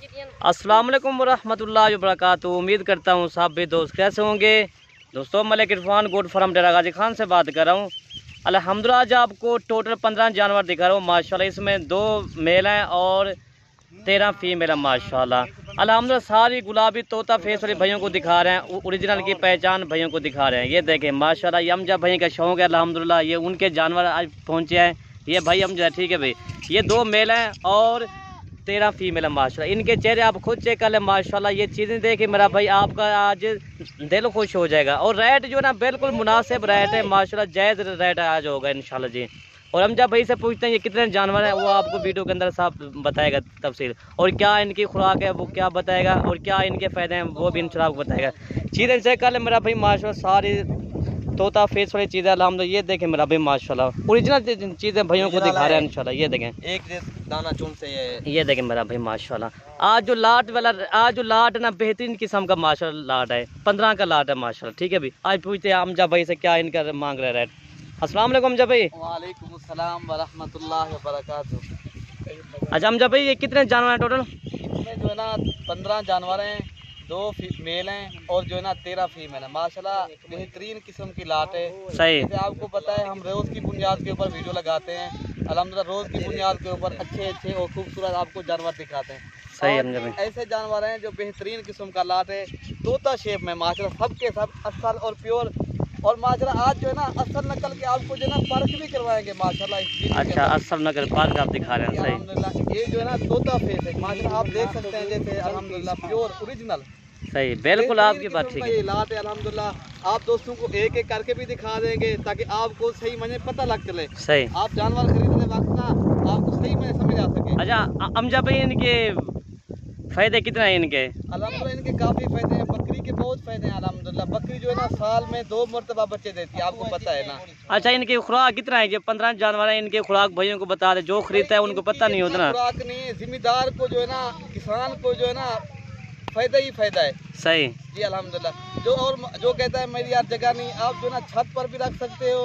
अस्सलाम वालेकुम वरहमतुल्लाहि वबरकातुहू। उम्मीद करता हूँ सब भी दोस्त कैसे होंगे। दोस्तों मलिक इरफान गोट फार्म डेरा गाजी खान से बात कर रहा हूँ। अल्हम्दुलिल्लाह आज आपको टोटल 15 जानवर दिखा रहा हूँ माशाल्लाह। इसमें 2 मेल हैं और 13 फीमेल हैं माशाल्लाह। अल्हम्दुलिल्लाह सारी गुलाबी तोता फेस वाले भाइयों को दिखा रहे हैं, ओरिजिनल की पहचान भाइयों को दिखा रहे हैं। ये देखें माशाल्लाह, ये अमजा भाई का शौक है अल्हम्दुलिल्लाह। ये उनके जानवर आज पहुँचे हैं। ये भाई अमजा है, ठीक है भाई। ये 2 मेल हैं और 13 फीमेल है माशाल्लाह। इनके चेहरे आप खुद चेक कर लें माशाल्लाह। ये चीज़ें देखे मेरा भाई आपका आज दिल खुश हो जाएगा। और रेट जो है ना बिल्कुल मुनासिब रेट है माशाल्लाह, जायज़ रेट आज होगा इंशाल्लाह जी। और हम जब भाई से पूछते हैं ये कितने जानवर हैं, वो आपको वीडियो के अंदर साफ बताएगा तफसील। और क्या इनकी खुराक है वो क्या बताएगा, और क्या इनके फ़ायदे हैं वो भी इंशाल्लाह आपको बताएगा। चीज़ें चेक कर लें मेरा भाई माशाल्लाह, सारी तोता फेस वाली चीज़ें अल्हम्दुलिल्लाह। ये देखें मेरा भाई माशाल्लाह, ओरिजिनल चीज़ें भाइयों को दिखा रहे हैं इंशाल्लाह। ये देखें एक दाना चुन से ये देखें मेरा भाई माशाल्लाह। आज जो लाट ना बेहतरीन किस्म का माशाल्लाह लाट है, 15 का लाट है माशाल्लाह, ठीक है भाई। आज पूछते हैं अमजा भाई से क्या इनका मांग रहे रेट। अस्सलाम वालेकुम अमजा भाई। वालेकुम अस्सलाम वरहमतुल्लाहि वबरकातुहू। अच्छा अमजा भाई ये कितने जानवर हैं टोटल? इसमें जो है ना 15 जानवर हैं, 2 मेल हैं और जो है ना 13 फीमेल है माशाल्लाह। बेहतरीन किस्म की लाट है। सही। जैसे आपको पता है हम रोज़ की बुनियाद के ऊपर वीडियो लगाते हैं अल्हम्दुलिल्लाह। रोज़ की बुनियाद के ऊपर अच्छे और खूबसूरत आपको जानवर दिखाते हैं। सही अमजा भाई। ऐसे जानवर हैं जो बेहतरीन किस्म का लाट है, तोता शेप में माशाल्लाह, सबके सब असल और प्योर। और माशाल्लाह आज जो है ना असल नकल के आपको जो है ना पार्क भी करवाएंगे माशाल्लाह इस। अच्छा असल नकल पार्क आप दिखा रहे हैं। सही अल्हम्दुलिल्लाह। ये जो है ना तोता फेस है माशाल्लाह, आप देख सकते हैं जैसे अल्हम्दुलिल्लाह प्योर ओरिजिनल। सही बिल्कुल आपकी बात ठीक है। ये लाट है अल्हम्दुलिल्लाह। आप दोस्तों को एक एक करके भी दिखा देंगे ताकि आपको सही मने पता लग चले। सही। आप जानवर खरीदने वक्त ना आपको सही मने समझ आ सके। अच्छा अमजा भाई इनके फायदे कितने हैं इनके? अल्हम्दुलिल्लाह इनके काफ़ी फ़ायदे हैं। बकरी के बहुत फ़ायदे हैं अल्हम्दुलिल्लाह। बकरी जो है ना साल में 2 मरतबा बच्चे देती है, आपको पता है ना। अच्छा इनकी खुराक कितना है? जो 15 जानवर है इनके खुराक भाइयों को बता दे, जो खरीदता है उनको पता नहीं होता ना। खुराक नहीं है, जिम्मेदार को जो है ना, किसान को जो है ना फ़ायदा ही फ़ायदा है। सही जी अल्हम्दुलिल्लाह। जो कहता है मेरी यार जगह नहीं, आप जो है ना छत पर भी रख सकते हो,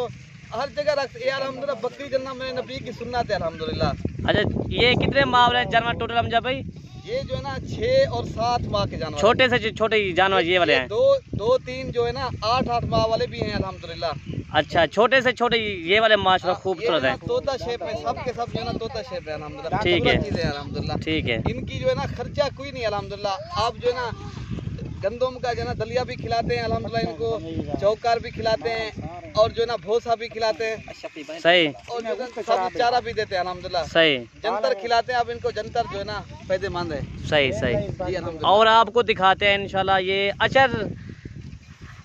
हर जगह रख यार अल्हम्दुलिल्लाह। बकरी जन्ना मेरे नबी की सुन्नत है अल्हम्दुलिल्लाह। अच्छा ये कितने माह रहे जानवर टोटल अमजा भाई? ये जो है ना 6 और 7 माह के जानवर, छोटे से छोटे जानवर ये वाले हैं। 2-3 जो है ना 8 माह वाले भी हैं अल्हम्दुलिल्लाह। अच्छा छोटे से छोटे ये वाले माशाल्लाह खूबसूरत है। तोता शेप में सब के सब जो है ना तोता शेप है अल्हम्दुलिल्लाह। ठीक है चीज़ें अल्हम्दुलिल्लाह। ठीक है। इनकी जो है ना खर्चा कोई नहीं अल्हम्दुलिल्लाह। आप जो है ना गंदम का जो है ना दलिया भी खिलाते हैं अल्हम्दुलिल्लाह, इनको चौकार भी खिलाते हैं और जो है ना भोसा भी खिलाते हैं। सही। और जो है सब चारा भी देते हैं अल्हम्दुलिल्लाह। सही। जंतर खिलाते हैं, आप इनको जंतर जो है ना फायदेमंद है। सही सही। जी अल्हम्दुलिल्लाह। और आपको दिखाते हैं इंशाल्लाह ये। अच्छा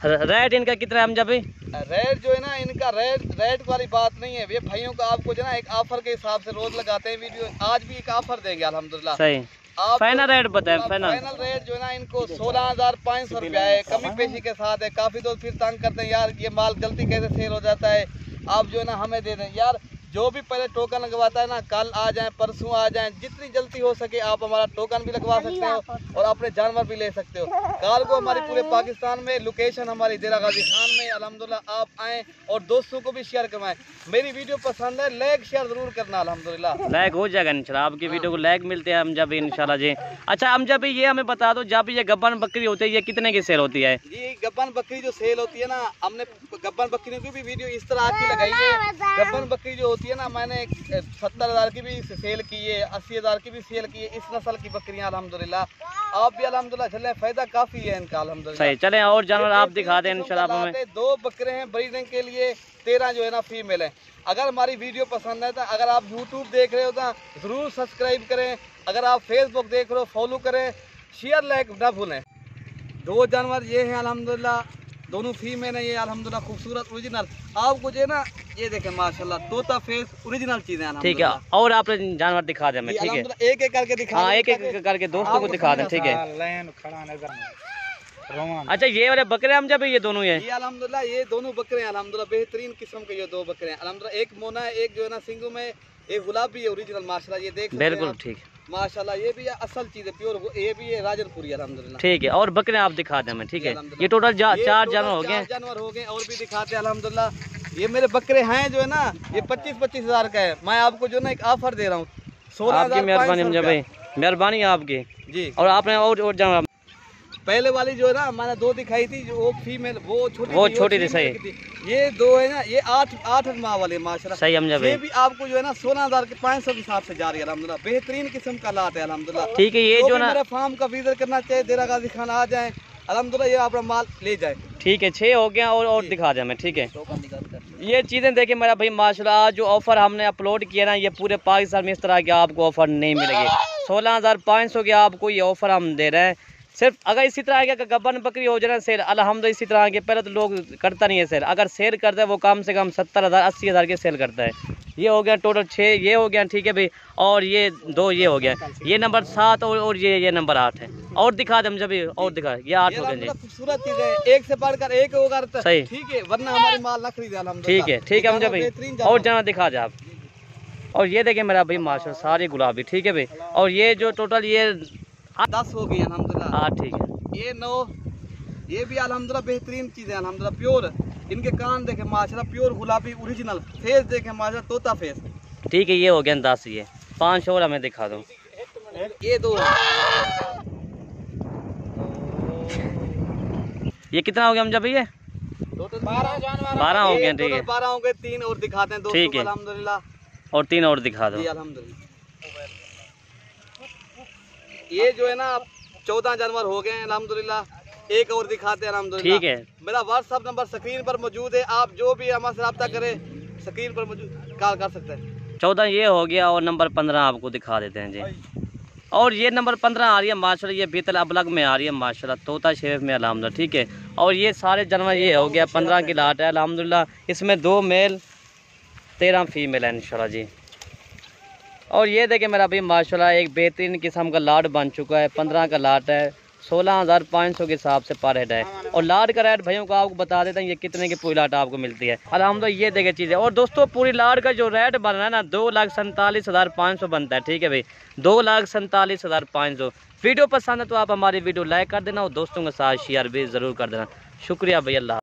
रेट इनका कितना है अमजा भाई? रेट जो है ना इनका रेट वाली बात नहीं है। ये भाइयों को आपको जो है ना एक ऑफर के हिसाब से रोज लगाते हैं वीडियो। आज भी एक ऑफर देंगे अल्हम्दुलिल्लाह। सही। आप फाइनल रेट बताएं। फाइनल रेट जो है ना इनको 16,500 रुपया है, कमी पेशी के साथ है। काफ़ी दोस्त फिर तंग करते हैं यार ये माल जल्दी कैसे सेल हो जाता है, आप जो है ना हमें दे दें। यार जो भी पहले टोकन लगवाता है ना, कल आ जाएं परसों आ जाएं, जितनी जल्दी हो सके आप हमारा टोकन भी लगवा सकते हो और अपने जानवर भी ले सकते हो। कार को हमारी पूरे पाकिस्तान में लोकेशन हमारी डेरा गाजी खान में अल्हम्दुलिल्लाह। आप आएँ और दोस्तों को भी शेयर करवाएं। मेरी वीडियो पसंद है लाइक शेयर ज़रूर करना अल्हम्दुलिल्लाह। लाइक हो जाएगा इंशाल्लाह, आपकी वीडियो को लाइक मिलते हैं अमजा भाई इंशाल्लाह जी। अच्छा अमजा भाई ये हमें बता दो, जब ये गब्बन बकरी होती है ये कितने की सेल होती है? ये गब्बन बकरी जो सेल होती है ना, हमने गब्बन बकरियों की भी वीडियो इस तरह की लगाई है। गब्बन बकरी जो होती है ना, मैंने 70,000 की भी सेल की है, 80,000 की भी सेल की है। इस नस्ल की बकरियां अल्हम्दुलिल्लाह। आप भी अल्हम्दुलिल्लाह चले, फायदा काफी है इनका अल्हम्दुलिल्लाह। सही। चलें और जानवर आप दिखा दें इंशाल्लाह हमें। 2 बकरे हैं ब्रीडिंग के लिए, 13 जो है ना फीमेल है। अगर हमारी वीडियो पसंद है तो अगर आप यूट्यूब देख रहे हो तो जरूर सब्सक्राइब करें। अगर आप फेसबुक देख रहे हो फॉलो करें, शेयर लाइक ना भूलें। 2 जानवर ये हैं अल्हम्दुलिल्लाह, दोनों फीमेल है ये अल्हम्दुलिल्लाह, खूबसूरत ओरिजिनल। आपको जो है ना ये देखें माशाल्लाह तोता फेस ओरिजिनल चीज़ है। ठीक है और आप जानवर दिखा दें हमें। ठीक है एक एक करके दिखा। हाँ एक एक करके दोस्तों को दिखा दें। ठीक है। अच्छा ये वाले बकरे अमजा भाई ये दोनों ही है? ये अल्हम्दुलिल्लाह ये दोनों बकरे हैं अल्हम्दुलिल्लाह, बेहतरीन किस्म के ये 2 बकरे हैं अल्हम्दुलिल्लाह। एक मोना है, एक जो है ना सिंगू में, एक गुलाबी है ओरिजिनल माशाल्लाह। ये देख बिल्कुल ठीक माशाल्लाह। ये भी असल चीज़ है प्योर, ये भी है राजनपुरी अल्हम्दुलिल्लाह। ठीक है और बकरे आप दिखा दें हमें। ठीक है ये टोटल 4 जानवर हो गए। जानवर हो गए और भी दिखाते हैं अल्हम्दुलिल्लाह। ये मेरे बकरे हैं जो है ना, ये 25-25 हज़ार का है। मैं आपको जो है ना एक ऑफर दे रहा हूँ, 16,500 आपकी मेहरबानी अमजा भाई। मेहरबानी आपकी। जी। और आपने और जहाँ पहले वाली जो है ना मैंने दो दिखाई थी, जो वो फीमेल वो छोटी थी सही। ये दो है ना, ये 8 माह वाले माशाल्लाह सही समझा भाई। ये भी आपको जो है ना 16,500 के हिसाब से जा रही है अल्हम्दुलिल्लाह। बेहतरीन किस्म का लाट है अल्हम्दुलिल्लाह। ठीक है, ये जो ना मेरे फार्म का विजिट करना चाहिए, देरा गाजी खान आ जाए अल्हम्दुलिल्लाह, ये अपना माल ले जाए। ठीक है, 6 हो गया और दिखा दें मैं। ठीक है, ये चीज़ें देखिए मेरा भाई माशाल्लाह, आज जो ऑफ़र हमने अपलोड किया ना, ये पूरे पाकिस्तान में इस तरह के आपको ऑफ़र नहीं मिलेगी। 16,500 के आपको ये ऑफ़र हम दे रहे हैं। सिर्फ अगर इसी तरह के गब्बन बकरी हो जाए ना सेल, अल्हम्दुलिल्लाह इसी तरह के, पहले तो लोग करता नहीं है सेल, अगर सेल करता है वो कम से कम 70,000 80,000 के सेल करता है। ये हो गया टोटल 6, ये हो गया ठीक है भाई, और ये 2 ये हो गया, ये नंबर 7 और ये नंबर 8 है। और दिखा दे जब और दिखा, ये 8 हो गया। खूबसूरत चीज है, एक से बढ़कर एक होगा सही, ठीक है, वरना हमारी माल न खरीदे अल्हम्दुलिल्लाह। ठीक है हम भाई, और जाना दिखा दे आप। और ये देखिए मेरा भाई माशाल्लाह सारी गुलाबी, ठीक है भाई। और ये जो टोटल ये 10 हो गई अल्हम्दुलिल्लाह। 8 ठीक है, ये 9, ये भी अल्हम्दुलिल्लाह बेहतरीन चीज़ है अल्हम्दुलिल्लाह। प्योर इनके कान देखे माशाल्लाह, प्योर गुलाबी ओरिजिनल फेस देखे माशाल्लाह, तोता फेस। ठीक है, ये हो गया 10, ये 5 और हमें दिखा दो। ये 2 ये कितना हो गया हम जब ये 12 हो गया। ठीक है, 12 हो गए, 3 और दिखाते हैं ठीक है अल्हम्दुलिल्लाह। और 3 और दिखा दो। जी अल्हम्दुलिल्लाह। ये जो है ना 14 जानवर हो गए हैं अल्हम्दुलिल्लाह, एक और दिखाते हैं अल्हम्दुलिल्लाह। ठीक है, मेरा व्हाट्सअप नंबर स्क्रीन पर मौजूद है, आप जो भी हमसे रब्ता करें स्क्रीन पर मौजूद कॉल कर सकते हैं। 14 ये हो गया और नंबर 15 आपको दिखा देते हैं जी। और ये नंबर 15 आ रही है माशाल्लाह, ये बीतल अबलग में आ रही है माशाल्लाह, तोता शेफ में अल्हम्दुलिल्लाह। ठीक है, और ये सारे जानवर ये हो गया 15 की लाट है अल्हम्दुलिल्लाह। इसमें 2 मेल 13 फीमेल है इंशाल्लाह जी। और ये देखे मेरा भाई माशाल्लाह एक बेहतरीन किस्म का लाट बन चुका है, 15 का लाट है, 16,500 के हिसाब से पर हेड है। और लाट का रेट भाइयों को आपको बता देता हूँ ये कितने की पूरी लाट आपको मिलती है अल्हम्दुलिल्लाह। ये देखे चीज़ें। और दोस्तों पूरी लाट का जो रेट बन रहा है ना 2,47,500 बनता है। ठीक है भाई, 2,47,500। वीडियो पसंद है तो आप हमारी वीडियो लाइक कर देना और दोस्तों के साथ शेयर भी ज़रूर कर देना। शुक्रिया भाई, अल्लाह।